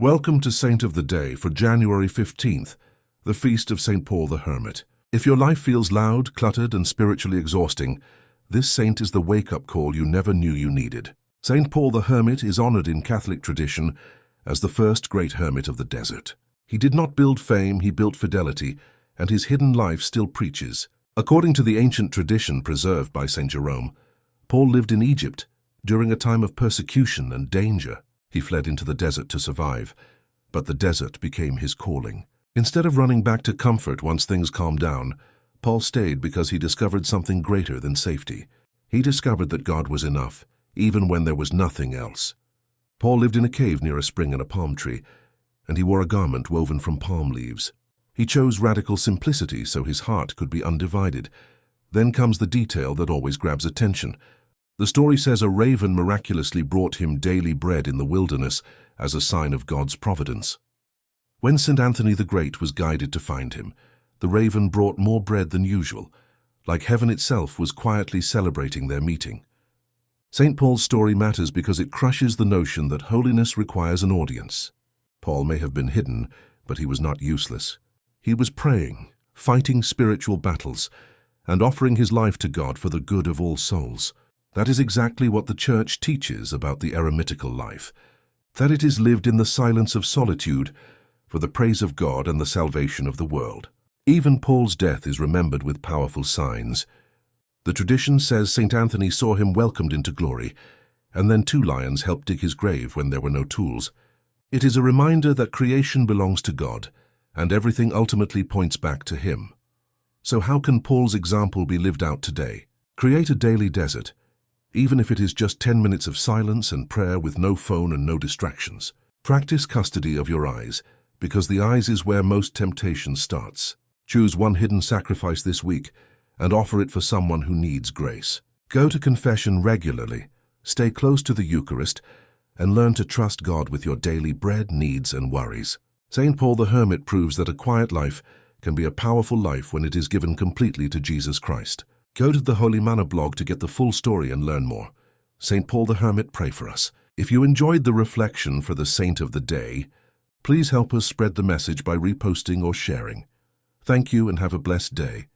Welcome to Saint of the Day for January 15th, the feast of St. Paul the Hermit. If your life feels loud, cluttered, and spiritually exhausting, this saint is the wake-up call you never knew you needed. St. Paul the Hermit is honored in Catholic tradition as the first great hermit of the desert. He did not build fame, he built fidelity, and his hidden life still preaches. According to the ancient tradition preserved by St. Jerome, Paul lived in Egypt during a time of persecution and danger. He fled into the desert to survive, but the desert became his calling. Instead of running back to comfort once things calmed down, Paul stayed because he discovered something greater than safety. He discovered that God was enough, even when there was nothing else. Paul lived in a cave near a spring and a palm tree, and he wore a garment woven from palm leaves. He chose radical simplicity so his heart could be undivided. Then comes the detail that always grabs attention. The story says a raven miraculously brought him daily bread in the wilderness as a sign of God's providence. When St. Anthony the Great was guided to find him, the raven brought more bread than usual, like heaven itself was quietly celebrating their meeting. St. Paul's story matters because it crushes the notion that holiness requires an audience. Paul may have been hidden, but he was not useless. He was praying, fighting spiritual battles, and offering his life to God for the good of all souls. That is exactly what the Church teaches about the eremitical life, that it is lived in the silence of solitude for the praise of God and the salvation of the world. Even Paul's death is remembered with powerful signs. The tradition says St. Anthony saw him welcomed into glory, and then 2 lions helped dig his grave when there were no tools. It is a reminder that creation belongs to God, and everything ultimately points back to Him. So how can Paul's example be lived out today? Create a daily desert, even if it is just 10 minutes of silence and prayer with no phone and no distractions. Practice custody of your eyes, because the eyes is where most temptation starts. Choose one hidden sacrifice this week and offer it for someone who needs grace. Go to confession regularly, stay close to the Eucharist, and learn to trust God with your daily bread, needs, and worries. St. Paul the Hermit proves that a quiet life can be a powerful life when it is given completely to Jesus Christ. Go to the Holy Manna blog to get the full story and learn more. St. Paul the Hermit, pray for us. If you enjoyed the reflection for the Saint of the Day, please help us spread the message by reposting or sharing. Thank you and have a blessed day.